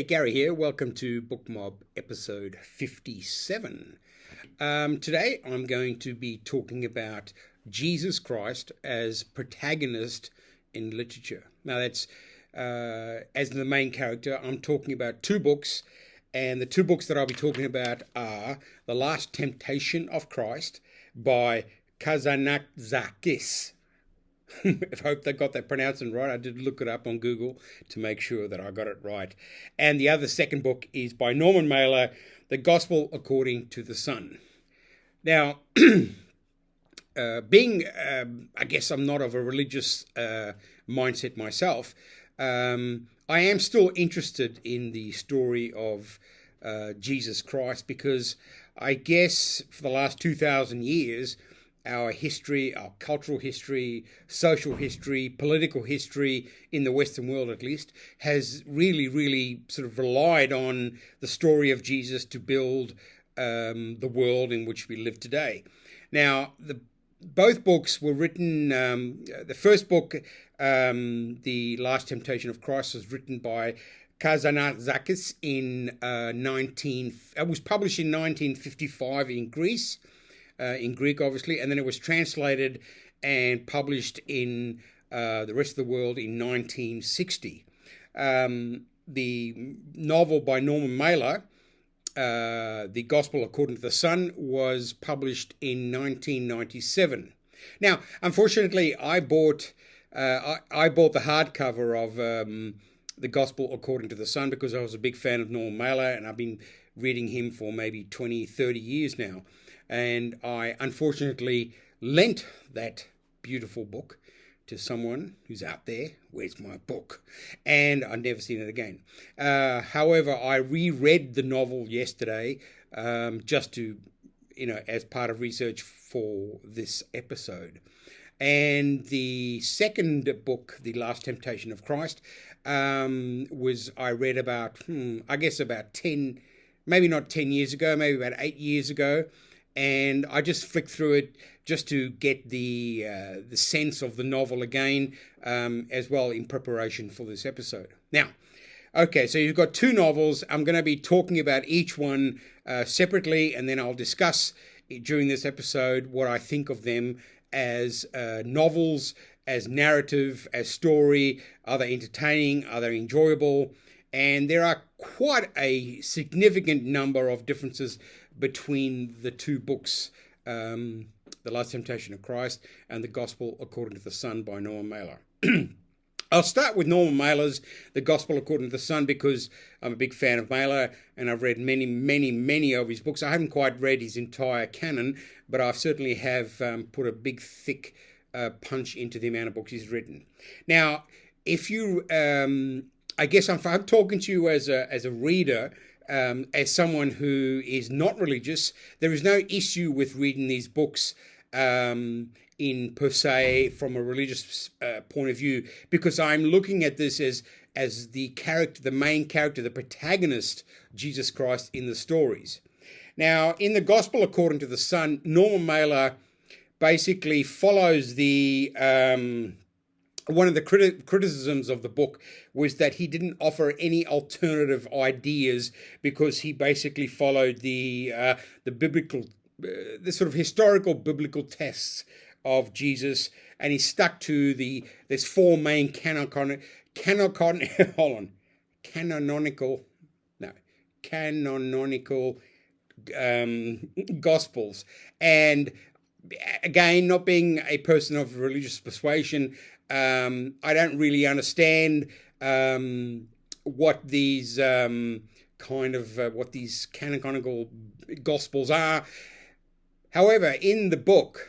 Gary here. Welcome to BookMob episode 57. Today I'm going to be talking about Jesus Christ as protagonist in literature. Now that's, as the main character, I'm talking about two books, and the two books that I'll be talking about are The Last Temptation of Christ by Kazantzakis. I hope they got that pronouncing right. I did look it up on Google to make sure that I got it right. And the second book is by Norman Mailer, The Gospel According to the Son. Now, I guess I'm not of a religious mindset myself, I am still interested in the story of Jesus Christ, because I guess for the last 2,000 years, our history, our cultural history, social history, political history in the Western world at least, has really sort of relied on the story of Jesus to build the world in which we live today. Now, both books were written, the first book, The Last Temptation of Christ, was written by Kazantzakis it was published in 1955 in Greece. In Greek, obviously, and then it was translated and published in the rest of the world in 1960. The novel by Norman Mailer, The Gospel According to the Son, was published in 1997. Now, unfortunately, I bought the hardcover of The Gospel According to the Son because I was a big fan of Norman Mailer, and I've been reading him for maybe 20, 30 years now. And I unfortunately lent that beautiful book to someone who's out there. Where's my book? And I've never seen it again. However, I reread the novel yesterday just to, as part of research for this episode. And the second book, The Last Temptation of Christ, I read about, about 10, maybe not 10 years ago, maybe about 8 years ago. And I just flicked through it just to get the sense of the novel again, as well, in preparation for this episode. Now, okay, so you've got two novels. I'm going to be talking about each one separately, and then I'll discuss during this episode what I think of them as novels, as narrative, as story. Are they entertaining? Are they enjoyable? And there are quite a significant number of differences between the two books, The Last Temptation of Christ and The Gospel According to the Son by Norman Mailer. I'll start with Norman Mailer's The Gospel According to the Son because I'm a big fan of Mailer and I've read many of his books. I haven't quite read his entire canon, but I certainly have put a big, thick punch into the amount of books he's written. Now, if you... I guess I'm talking to you as a reader, as someone who is not religious. There is no issue with reading these books in per se from a religious point of view, because I'm looking at this as the character, the main character, the protagonist, Jesus Christ in the stories. Now, in The Gospel According to the Son, Norman Mailer basically follows the... one of the criticisms of the book was that he didn't offer any alternative ideas because he basically followed the biblical, the sort of historical biblical tests of Jesus, and he stuck to there's four main canonical gospels. And again, not being a person of religious persuasion, I don't really understand what these what these canonical gospels are. However, in the book,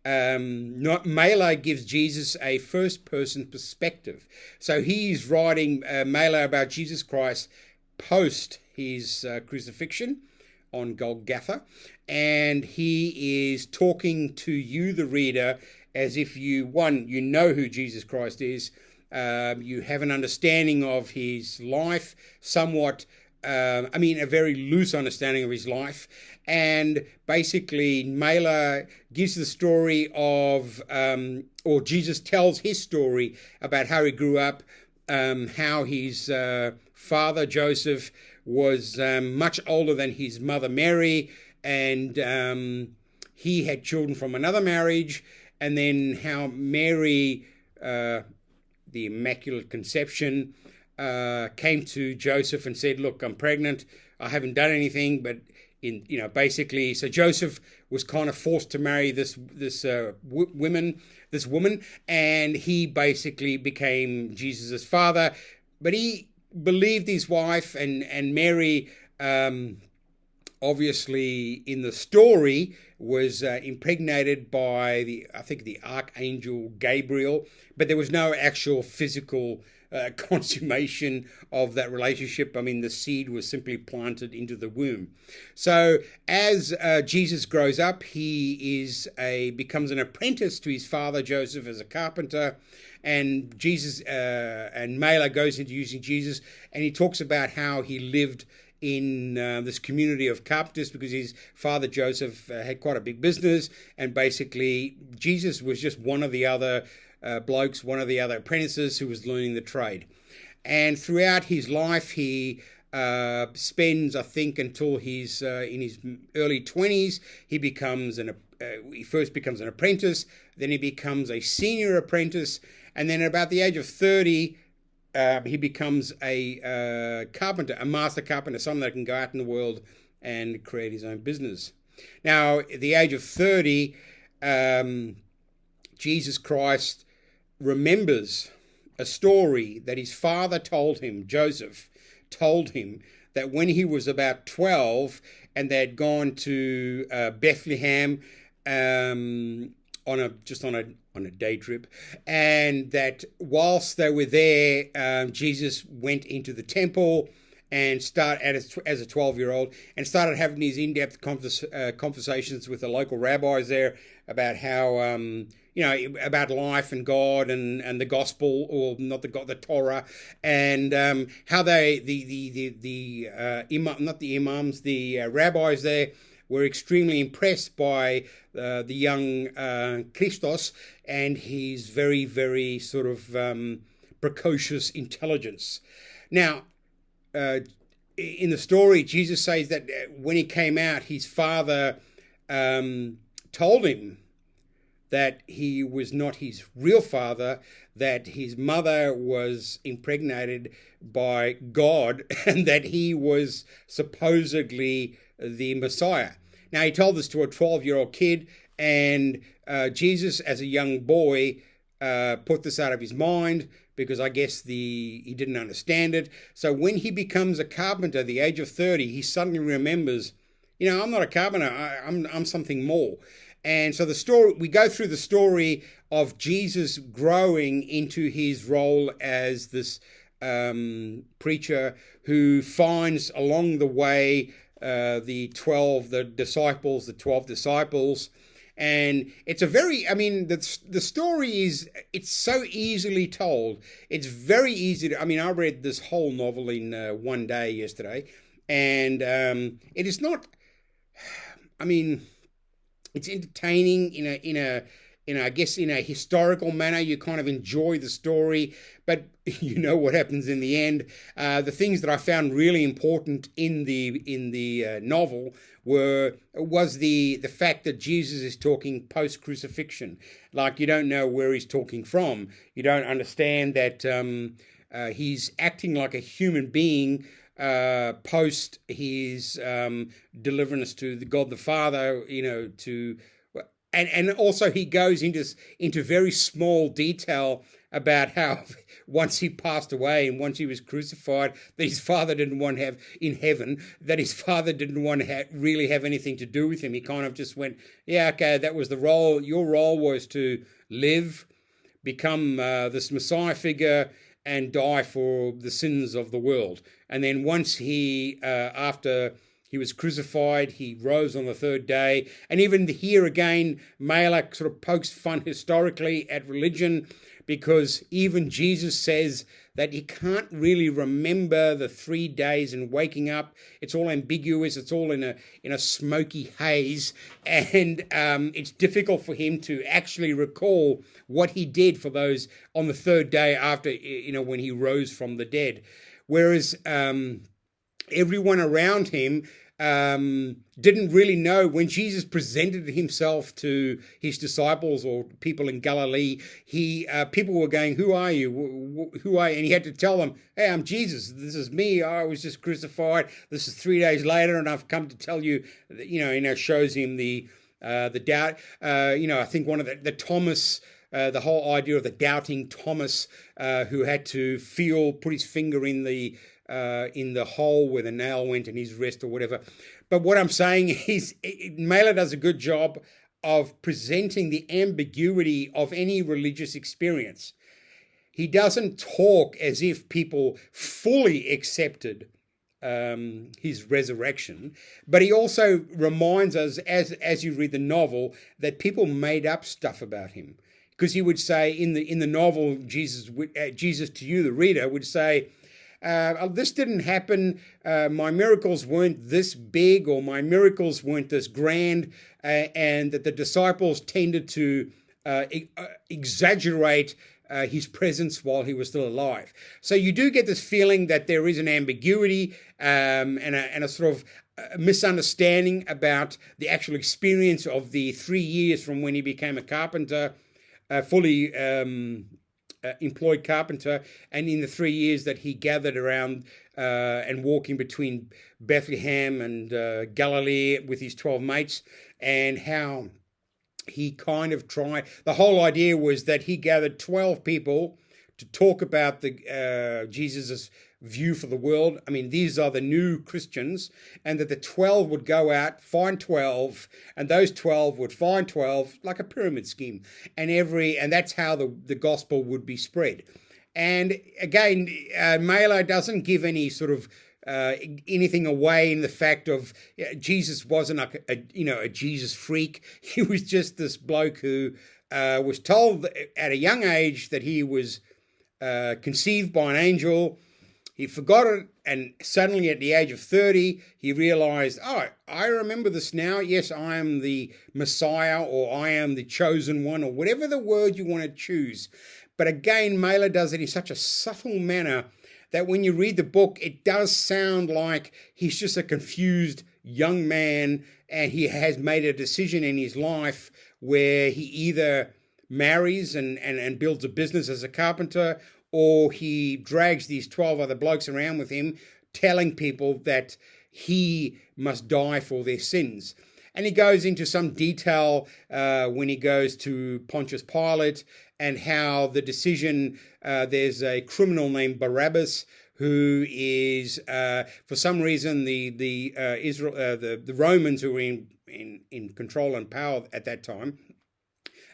Mailer gives Jesus a first-person perspective. So he's writing Mailer about Jesus Christ post his crucifixion on Golgotha, and he is talking to you, the reader, as if you know who Jesus Christ is, you have an understanding of his life, somewhat, a very loose understanding of his life, and basically Mailer gives the story of, or Jesus tells his story about how he grew up, how his father, Joseph, was much older than his mother, Mary, and he had children from another marriage, and then how Mary, the Immaculate Conception, came to Joseph and said, look, I'm pregnant. I haven't done anything, but basically, so Joseph was kind of forced to marry this woman, and he basically became Jesus' father. But he believed his wife, and Mary, obviously in the story, was impregnated by the Archangel Gabriel, but there was no actual physical consummation of that relationship. I mean, the seed was simply planted into the womb. So as Jesus grows up, he becomes an apprentice to his father Joseph as a carpenter, and Jesus and Mela goes into using Jesus, and he talks about how he lived in this community of carpenters because his father Joseph had quite a big business, and basically Jesus was just one of the other blokes, one of the other apprentices who was learning the trade. And throughout his life, he spends, I think, until he's in his early 20s, he first becomes an apprentice, then he becomes a senior apprentice, and then at about the age of 30, he becomes a carpenter, a master carpenter, someone that can go out in the world and create his own business. Now, at the age of 30, Jesus Christ remembers a story that his father told him, Joseph told him, that when he was about 12 and they had gone to Bethlehem on a day trip, and that whilst they were there, Jesus went into the temple and as a 12-year-old and started having these in-depth conversations with the local rabbis there about how about life and God and the gospel, or not the God, the Torah, and how they the imams, the rabbis there were extremely impressed by the young Christos and his very, very sort of precocious intelligence. Now, in the story, Jesus says that when he came out, his father told him that he was not his real father, that his mother was impregnated by God, and that he was supposedly the Messiah. Now, he told this to a 12-year-old kid, and Jesus, as a young boy, put this out of his mind because I guess he didn't understand it. So when he becomes a carpenter at the age of 30, he suddenly remembers, I'm not a carpenter, I'm something more. And so we go through the story of Jesus growing into his role as this preacher who finds along the way the 12 disciples. And it's the story it's so easily told. It's very easy I read this whole novel in one day yesterday, and it is not, it's entertaining in a historical manner. You kind of enjoy the story, but you know what happens in the end. The things that I found really important in the novel was the fact that Jesus is talking post-crucifixion. Like, you don't know where he's talking from. You don't understand that he's acting like a human being post his deliverance to the God the Father, and also he goes into very small detail about how once he passed away and once he was crucified, that his father didn't want to have in heaven, that his father didn't want to really have anything to do with him. He kind of just went, yeah, okay, that was the role. Your role was to live, become this Messiah figure, and die for the sins of the world. And then once after he was crucified, he rose on the third day. And even here again, Malak sort of pokes fun historically at religion, because even Jesus says that he can't really remember the 3 days and waking up. It's all ambiguous. It's all in a smoky haze. And it's difficult for him to actually recall what he did for those on the third day after, when he rose from the dead. whereas everyone around him didn't really know. When Jesus presented himself to his disciples or people in Galilee, people were going, "Who are you? Who are you?" And he had to tell them, "Hey, I'm Jesus. This is me. I was just crucified. This is 3 days later, and I've come to tell you." Shows him the doubt. I think one of the Thomas. The whole idea of the doubting Thomas, who had to put his finger in the hole where the nail went in his wrist or whatever. But what I'm saying is, Mailer does a good job of presenting the ambiguity of any religious experience. He doesn't talk as if people fully accepted his resurrection, but he also reminds us, as you read the novel, that people made up stuff about him. Because he would say in the novel, Jesus to you, the reader, would say, this didn't happen, my miracles weren't this big, or my miracles weren't this grand, and that the disciples tended to exaggerate his presence while he was still alive. So you do get this feeling that there is an ambiguity and a sort of misunderstanding about the actual experience of the 3 years from when he became a carpenter, fully employed carpenter, and in the 3 years that he gathered around and walking between Bethlehem and Galilee with his 12 mates, and how he kind of tried. The whole idea was that he gathered 12 people to talk about the Jesus' view for the world. I mean, these are the new Christians, and that the 12 would go out, find 12, and those 12 would find 12, like a pyramid scheme, and that's how the gospel would be spread. And again, Mailer doesn't give any sort of anything away in the fact of Jesus wasn't a Jesus freak. He was just this bloke who was told at a young age that he was conceived by an angel. He forgot it, and suddenly at the age of 30, he realized, oh, I remember this now. Yes, I am the Messiah, or I am the chosen one, or whatever the word you want to choose. But again, Mailer does it in such a subtle manner that when you read the book, it does sound like he's just a confused young man, and he has made a decision in his life where he either marries and builds a business as a carpenter, or he drags these 12 other blokes around with him, telling people that he must die for their sins. And he goes into some detail when he goes to Pontius Pilate, and how the decision, there's a criminal named Barabbas, who is, for some reason, the Romans, who were in control and power at that time,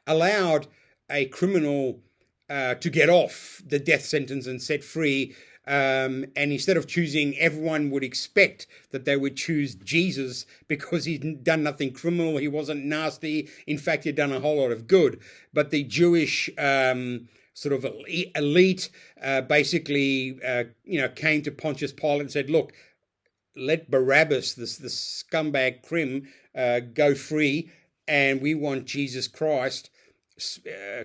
allowed a criminal to get off the death sentence and set free. And instead of choosing, everyone would expect that they would choose Jesus because he'd done nothing criminal. He wasn't nasty. In fact, he'd done a whole lot of good. But the Jewish sort of elite basically, came to Pontius Pilate and said, look, let Barabbas, this scumbag crim, go free, and we want Jesus Christ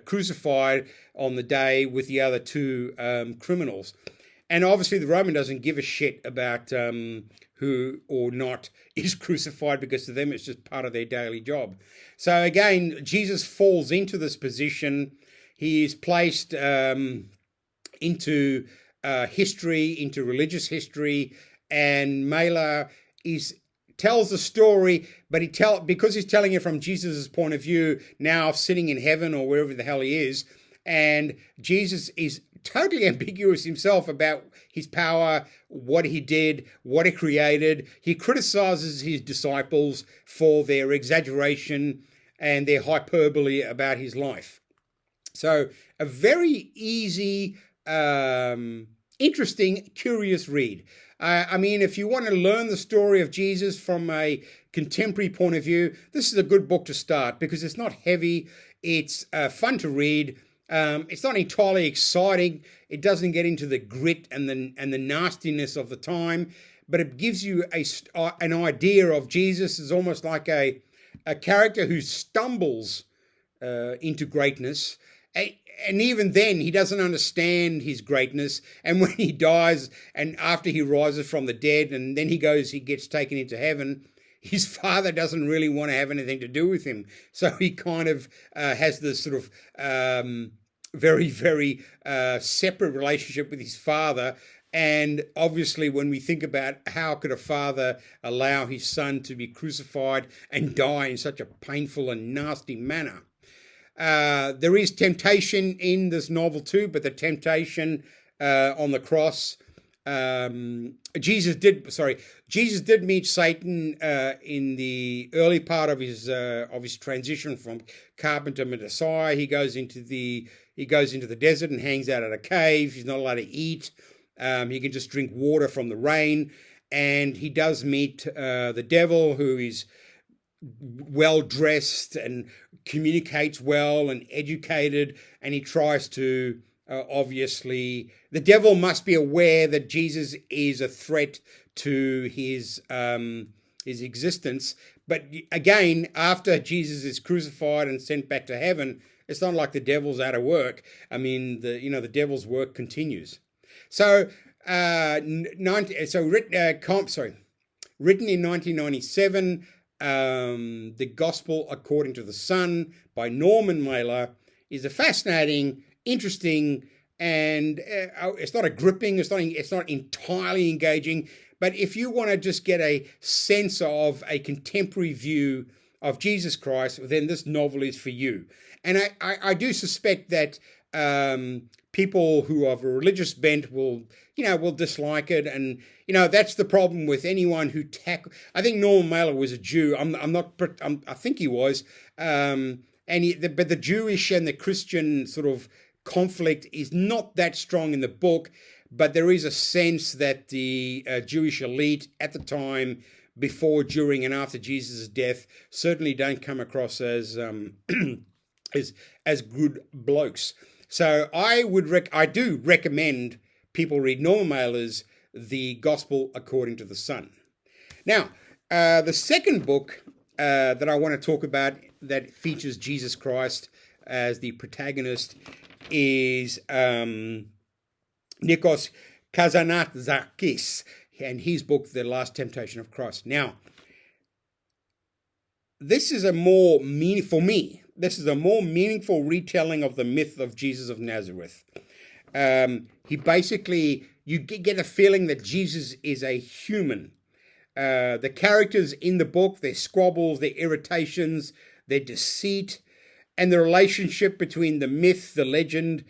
crucified on the day with the other two criminals. And obviously the Roman doesn't give a shit about who or not is crucified, because to them it's just part of their daily job. So again, Jesus falls into this position. He is placed into history, into religious history, and Mailer tells the story, but because he's telling it from Jesus' point of view, now sitting in heaven or wherever the hell he is, and Jesus is totally ambiguous himself about his power, what he did, what he created. He criticizes his disciples for their exaggeration and their hyperbole about his life. So a very easy, interesting, curious read. I mean, if you want to learn the story of Jesus from a contemporary point of view, this is a good book to start, because it's not heavy. It's fun to read. It's not entirely exciting. It doesn't get into the grit and the nastiness of the time, but it gives you an idea of Jesus as almost like a character who stumbles into greatness, And even then, he doesn't understand his greatness. And when he dies, and after he rises from the dead, and then he gets taken into heaven, his father doesn't really want to have anything to do with him. So he kind of has this sort of very, very separate relationship with his father. And obviously, when we think about how could a father allow his son to be crucified and die in such a painful and nasty manner, there is temptation in this novel too, but the temptation on the cross, Jesus did meet Satan in the early part of his transition from carpenter to Messiah. He goes into the desert and hangs out at a cave. He's not allowed to eat. He can just drink water from the rain, and he does meet the devil, who is well dressed and communicates well and educated, and he tries to obviously, the devil must be aware that Jesus is a threat to his existence. But again, after Jesus is crucified and sent back to heaven, it's not like the devil's out of work. I mean, the devil's work continues. So, written in 1997, The Gospel According to the Son by Norman Mailer is a fascinating, interesting, and it's not a gripping, it's not entirely engaging, but if you want to just get a sense of a contemporary view of Jesus Christ, then this novel is for you. And I do suspect that people who have a religious bent will dislike it, and that's the problem with anyone who I think Norman Mailer was a Jew. I think he was, but the Jewish and the Christian sort of conflict is not that strong in the book, but there is a sense that the Jewish elite at the time, before, during, and after Jesus' death, certainly don't come across as as good blokes. So I do recommend people read Norman Mailer's The Gospel According to the Son. Now, the second book that I want to talk about that features Jesus Christ as the protagonist is Nikos Kazantzakis and his book, The Last Temptation of Christ. Now, this is a more meaningful retelling of the myth of Jesus of Nazareth. You get a feeling that Jesus is a human. The characters in the book, their squabbles, their irritations, their deceit, and the relationship between the myth, the legend,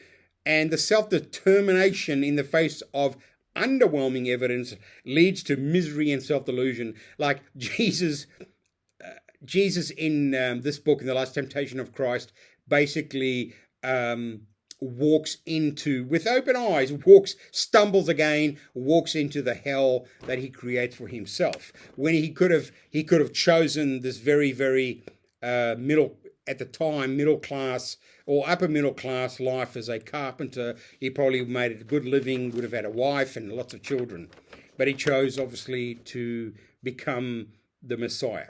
and the self-determination in the face of underwhelming evidence leads to misery and self-delusion. Like Jesus in this book, in The Last Temptation of Christ, basically walks into, with open eyes, stumbles again, walks into the hell that he creates for himself. When he could have chosen this very, very middle class or upper middle class life as a carpenter. He probably made a good living, would have had a wife and lots of children. But he chose, obviously, to become the Messiah.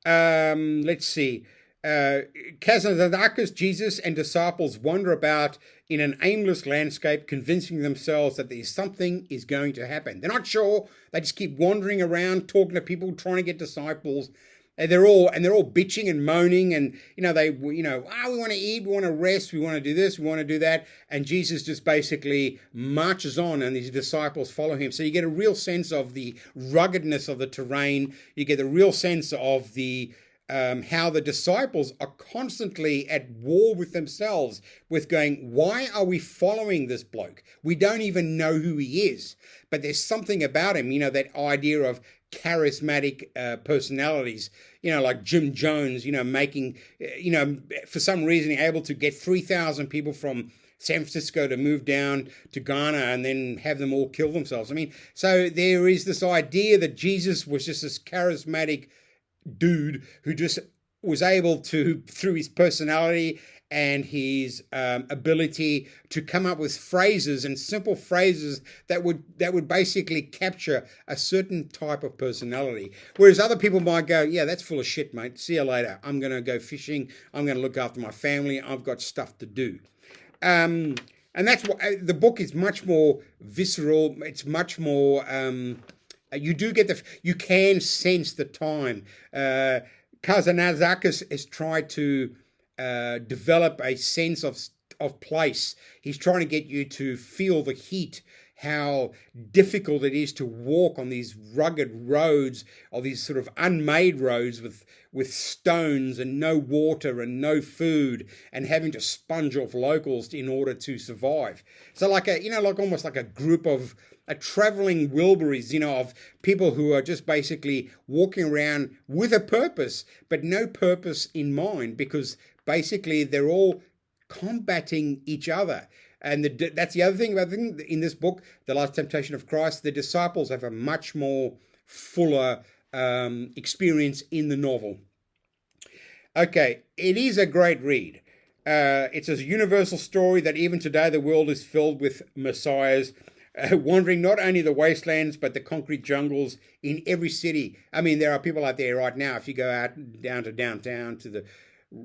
Let's see. Kazantzakis Jesus and disciples wander about in an aimless landscape, convincing themselves that something is going to happen. They're not sure. They just keep wandering around, talking to people, trying to get disciples. And they're all bitching and moaning, and we want to eat, we want to rest, we want to do this, we want to do that, and Jesus just basically marches on, and these disciples follow him. So you get a real sense of the ruggedness of the terrain. You get a real sense of the how the disciples are constantly at war with themselves, with going, why are we following this bloke? We don't even know who he is, but there's something about him, that idea of charismatic personalities, like Jim Jones, making, for some reason able to get 3,000 people from San Francisco to move down to Ghana and then have them all kill themselves. So there is this idea that Jesus was just this charismatic dude who just was able to, through his personality and his ability to come up with phrases and simple phrases that would basically capture a certain type of personality. Whereas other people might go, yeah, that's full of shit, mate. See you later. I'm going to go fishing. I'm going to look after my family. I've got stuff to do. And that's what the book is much more visceral. It's much more. You do get you can sense the time. Kazantzakis has tried to develop a sense of place. He's trying to get you to feel the heat, how difficult it is to walk on these rugged roads, or these sort of unmade roads with stones and no water and no food, and having to sponge off locals in order to survive. So like almost like a group of traveling Wilburys, of people who are just basically walking around with a purpose, but no purpose in mind, because basically they're all combating each other. And that's the other thing about in this book, The Last Temptation of Christ. The disciples have a much more fuller experience in the novel. Okay, it is a great read. It's a universal story that even today the world is filled with messiahs, wandering not only the wastelands but the concrete jungles in every city. I mean, there are people out there right now. If you go out down to downtown,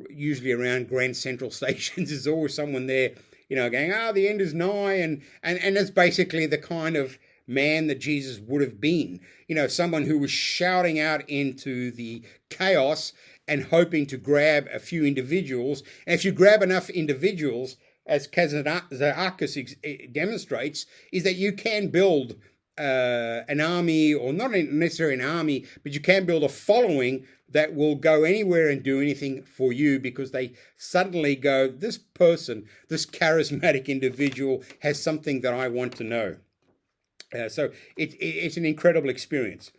usually around Grand Central stations, there's always someone there, going, the end is nigh, and that's basically the kind of man that Jesus would have been. Someone who was shouting out into the chaos and hoping to grab a few individuals. And if you grab enough individuals, as Kazantzakis demonstrates, is that you can build an army, or not necessarily an army, but you can build a following that will go anywhere and do anything for you, because they suddenly go, this person, this charismatic individual has something that I want to know. So it's an incredible experience.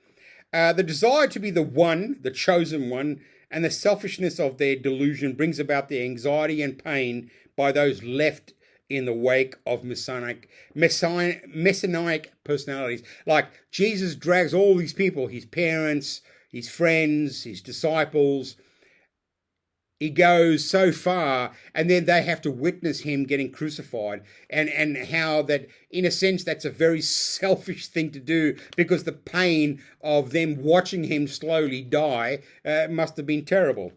The desire to be the one, the chosen one, and the selfishness of their delusion brings about the anxiety and pain by those left in the wake of messianic personalities. Like Jesus drags all these people, his parents, his friends, his disciples. He goes so far, and then they have to witness him getting crucified, and how that, in a sense, that's a very selfish thing to do, because the pain of them watching him slowly die must have been terrible.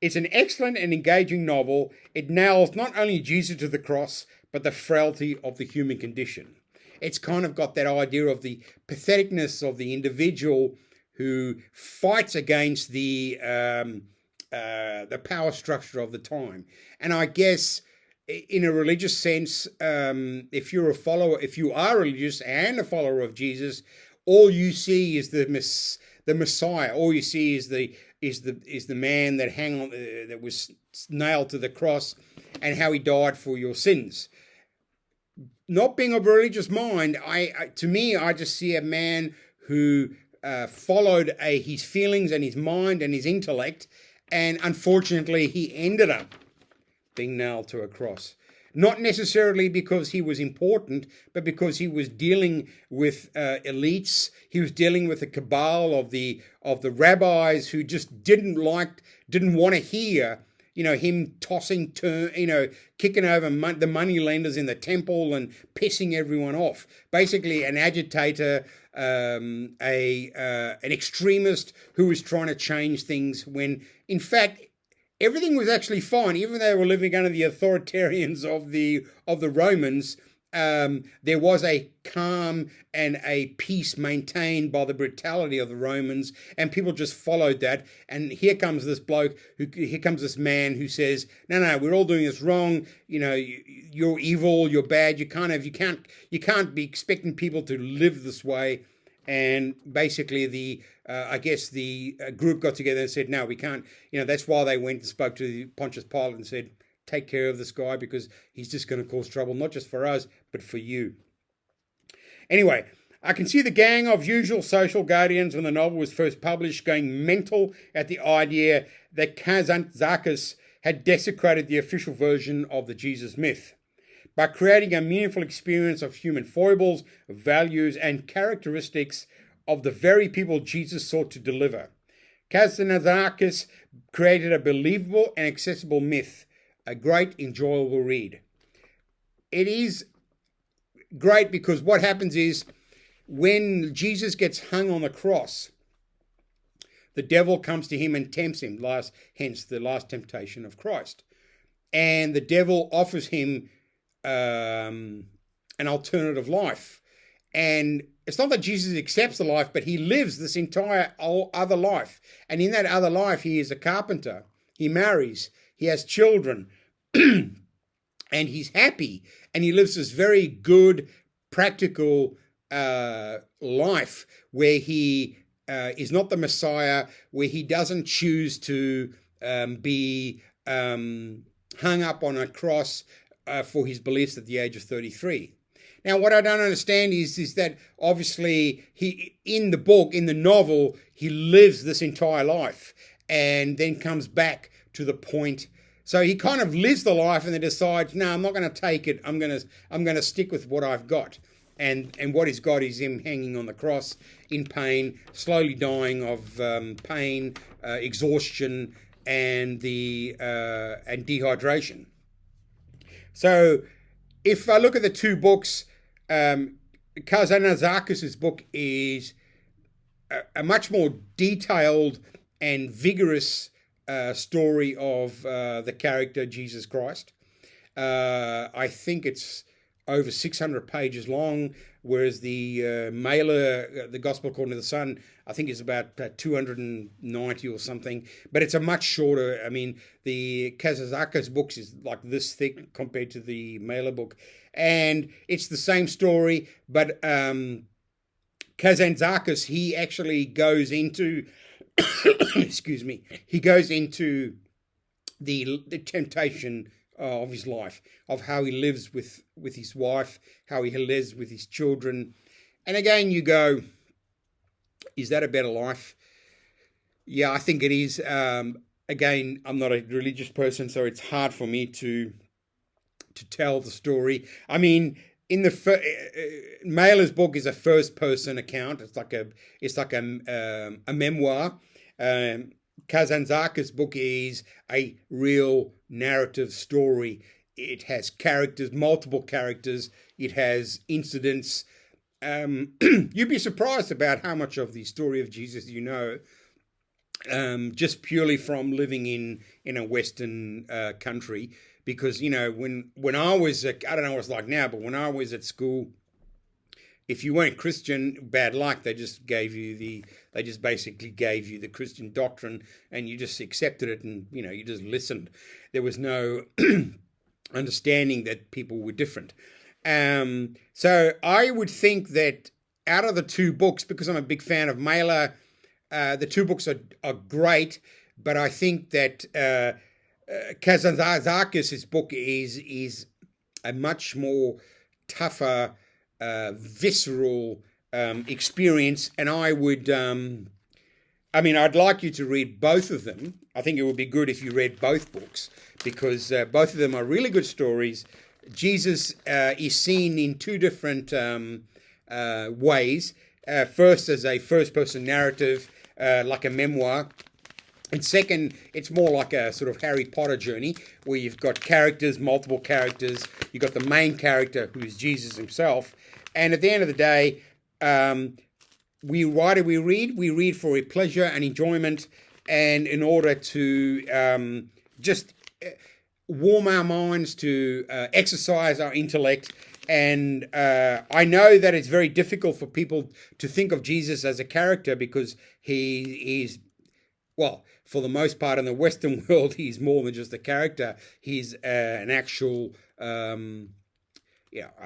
It's an excellent and engaging novel. It nails not only Jesus to the cross, but the frailty of the human condition. It's kind of got that idea of the patheticness of the individual who fights against the power structure of the time. And I guess in a religious sense, if you are religious and a follower of Jesus, all you see is the Messiah. All you see is the man that was nailed to the cross, and how he died for your sins. Not being of a religious mind, I just see a man who followed his feelings and his mind and his intellect, and unfortunately he ended up being nailed to a cross. Not necessarily because he was important, but because he was dealing with elites. He was dealing with the cabal of the rabbis who just didn't want to hear, him kicking over the money lenders in the temple and pissing everyone off. Basically, an agitator, an extremist who was trying to change things when, in fact, everything was actually fine. Even though they were living under the authoritarians of the Romans, there was a calm and a peace maintained by the brutality of the Romans, and people just followed that. And here comes this man who says, no, we're all doing this wrong. You're evil, you're bad. You can't be expecting people to live this way. And basically the group got together and said, no, we can't. That's why they went and spoke to Pontius Pilate and said, take care of this guy, because he's just going to cause trouble, not just for us, but for you. Anyway, I can see the gang of usual social guardians when the novel was first published going mental at the idea that Kazantzakis had desecrated the official version of the Jesus myth. By creating a meaningful experience of human foibles, values, and characteristics of the very people Jesus sought to deliver, Kazantzakis created a believable and accessible myth a great, enjoyable read. It is great because what happens is when Jesus gets hung on the cross, the devil comes to him and tempts him, hence the last temptation of Christ. And the devil offers him an alternative life. And it's not that Jesus accepts the life, but he lives this entire other life. And in that other life, he is a carpenter. He marries. He has children. And he's happy. And he lives this very good, practical life where he is not the Messiah, where he doesn't choose to be hung up on a cross for his beliefs at the age of 33. Now, what I don't understand is that obviously he, in the novel, he lives this entire life and then comes back to the point. So he kind of lives the life and then decides, no, I'm not going to take it. I'm going to stick with what I've got. And what he's got is him hanging on the cross in pain, slowly dying of pain, exhaustion, and dehydration. So if I look at the two books, Kazantzakis' book is a much more detailed and vigorous story of the character Jesus Christ. I think it's over 600 pages long, whereas the mailer, the Gospel According to the Son, I think is about 290 or something, but it's a much shorter. I mean, the Kazantzakis books is like this thick compared to the mailer book, and it's the same story, but Kazantzakis, he actually goes into, excuse me, he goes into the temptation of his life, of how he lives with his wife, how he lives with his children. And again, you go, is that a better life? Yeah, I think it is. Again, I'm not a religious person, so it's hard for me to tell the story. I mean, in the Mailer's book is a first-person account. It's like a memoir. Kazantzakis' book is a real narrative story. It has characters, multiple characters. It has incidents. You'd be surprised about how much of the story of Jesus you know, just purely from living in a Western country. Because, you know, when I was, I don't know what it's like now, but when I was at school, if you weren't Christian, bad luck. They just basically gave you the Christian doctrine, and you just accepted it, and you just listened. There was no understanding that people were different. So I would think that out of the two books, because I'm a big fan of Mailer, the two books are great, but I think that Kazantzakis' book is a much more tougher, visceral experience, and I would I'd like you to read both of them. I think it would be good if you read both books, because both of them are really good stories. Jesus is seen in two different ways. First, as a first-person narrative, like a memoir. And second, it's more like a sort of Harry Potter journey, where you've got characters, multiple characters. You've got the main character, who is Jesus himself. And at the end of the day, why do we read? We read for pleasure and enjoyment, and in order to just warm our minds, to exercise our intellect. And I know that it's very difficult for people to think of Jesus as a character, because he is, well, for the most part in the Western world, he's more than just a character. He's an actual, I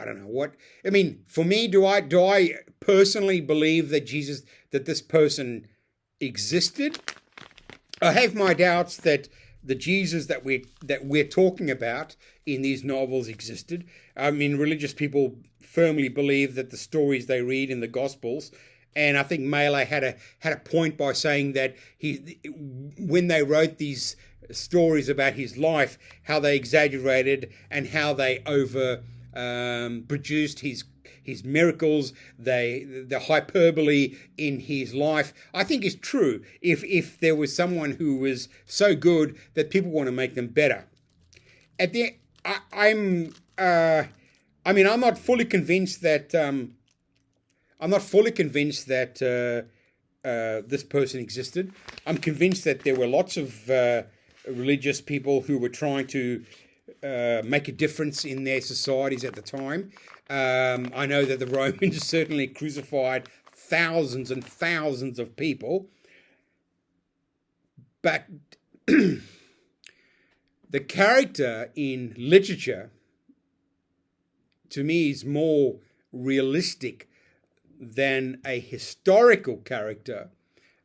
don't know what. I mean, for me, do I personally believe that this person existed? I have my doubts that the Jesus that we're talking about in these novels existed. I mean, religious people firmly believe that the stories they read in the Gospels. And I think Mailer had a point by saying that when they wrote these stories about his life, how they exaggerated and how they produced his miracles, the hyperbole in his life, I think is true. If there was someone who was so good that people want to make them better. at the I'm not fully convinced that this person existed. I'm convinced that there were lots of religious people who were trying to make a difference in their societies at the time. I know that the Romans certainly crucified thousands and thousands of people, but the character in literature, to me, is more realistic than a historical character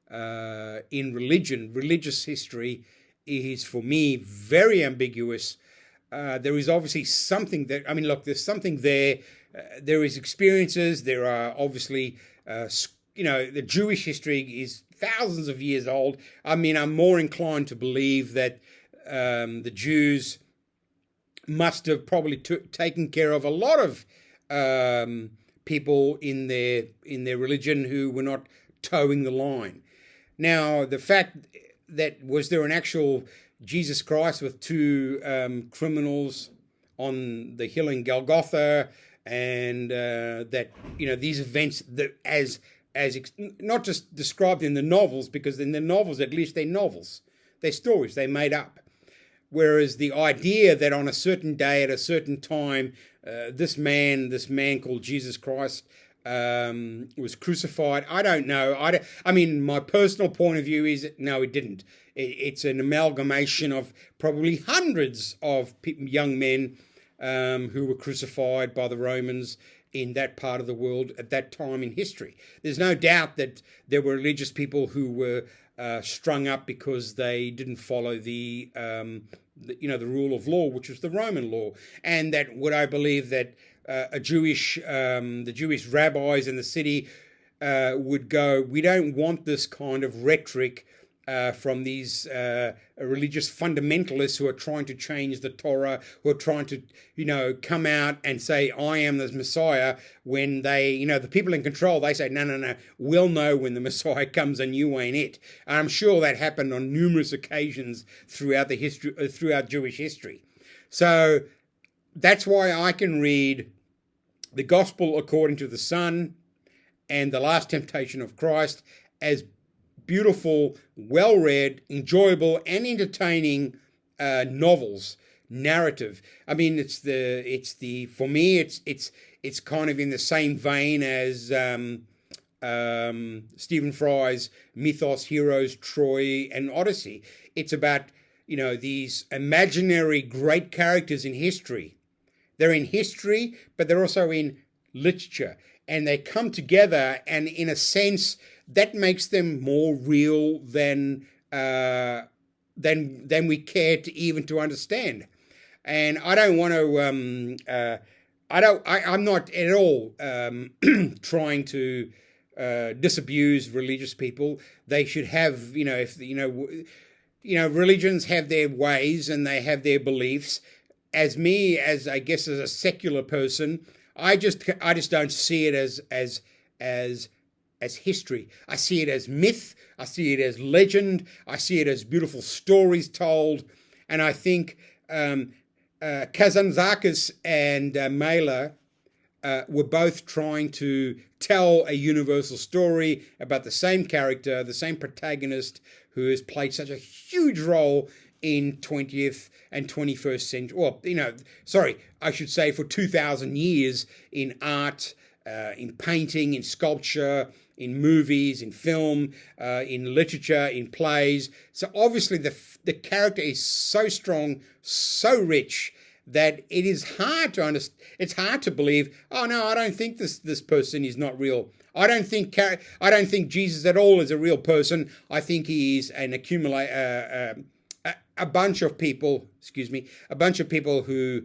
in religion. Religious history is, for me, very ambiguous. There is obviously something that, there's something there. There is experiences. There are obviously, the Jewish history is thousands of years old. I'm more inclined to believe that the Jews must have probably taken care of a lot of people in their religion who were not towing the line. Now, the fact that was there an actual Jesus Christ with two criminals on the hill in Golgotha, and that these events that as not just described in the novels, because in the novels at least they're novels, they're stories they made up. Whereas the idea that on a certain day at a certain time, this man called Jesus Christ was crucified. I don't know. My personal point of view is no, it didn't. It's an amalgamation of probably hundreds of young men who were crucified by the Romans in that part of the world at that time in history. There's no doubt that there were religious people who were strung up because they didn't follow the rule of law, which was the Roman law, and that would I believe that the Jewish rabbis in the city would go, we don't want this kind of rhetoric from these religious fundamentalists who are trying to change the Torah, who are trying to, come out and say, I am the Messiah, when they, the people in control, they say, no, we'll know when the Messiah comes and you ain't it. And I'm sure that happened on numerous occasions throughout Jewish history. So that's why I can read the Gospel according to the Son and the Last Temptation of Christ as beautiful, well-read, enjoyable, and entertaining novels, narrative. For me, it's kind of in the same vein as Stephen Fry's mythos, heroes, Troy, and Odyssey. It's about these imaginary great characters in history. They're in history, but they're also in literature, and they come together, and in a sense, that makes them more real than we care to even to understand. And I don't want to. I'm not at all trying to disabuse religious people. They should have, religions have their ways and they have their beliefs. As a secular person, I just don't see it as history. I see it as myth. I see it as legend. I see it as beautiful stories told. And I think Kazantzakis and Mailer were both trying to tell a universal story about the same character, the same protagonist, who has played such a huge role in 20th and 21st century, I should say for 2,000 years in art, in painting, in sculpture, in movies, in film, in literature, in plays. So obviously the character is so strong, so rich, that it is hard to understand. It's hard to believe, oh no, I don't think this person is not real. I don't think Jesus at all is a real person. I think he is an a bunch of people who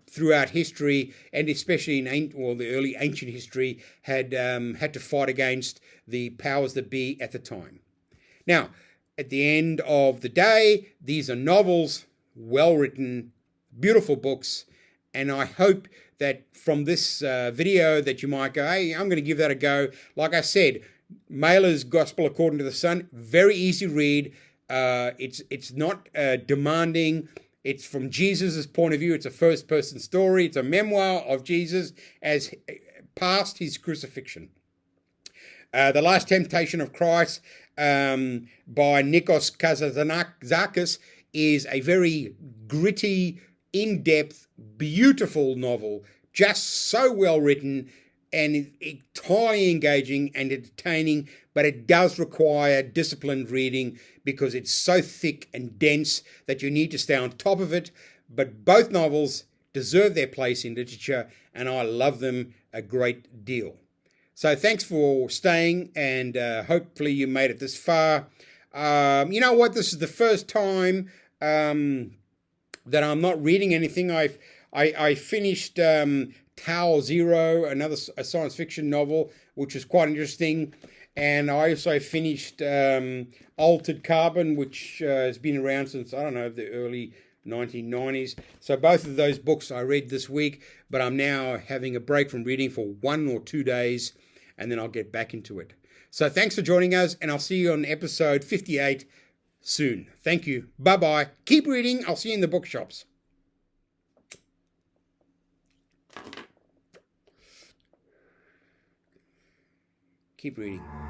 throughout history, and especially in the early ancient history, had to fight against the powers that be at the time. Now, at the end of the day, these are novels, well written, beautiful books, and I hope that from this video that you might go, hey, I'm going to give that a go. Like I said, Mailer's Gospel According to the Son, very easy read. It's not demanding. It's from Jesus' point of view. It's a first-person story. It's a memoir of Jesus as past his crucifixion. The Last Temptation of Christ by Nikos Kazantzakis is a very gritty, in-depth, beautiful novel, just so well written and entirely engaging and entertaining, but it does require disciplined reading because it's so thick and dense that you need to stay on top of it. But both novels deserve their place in literature, and I love them a great deal. So thanks for staying, and hopefully you made it this far. You know what? This is the first time that I'm not reading anything. I finished Tower Zero, a science fiction novel, which was quite interesting. And I also finished Altered Carbon, which has been around since, I don't know, the early 1990s. So both of those books I read this week, but I'm now having a break from reading for 1 or 2 days, and then I'll get back into it. So thanks for joining us, and I'll see you on episode 58 soon. Thank you. Bye-bye. Keep reading. I'll see you in the bookshops. Keep reading.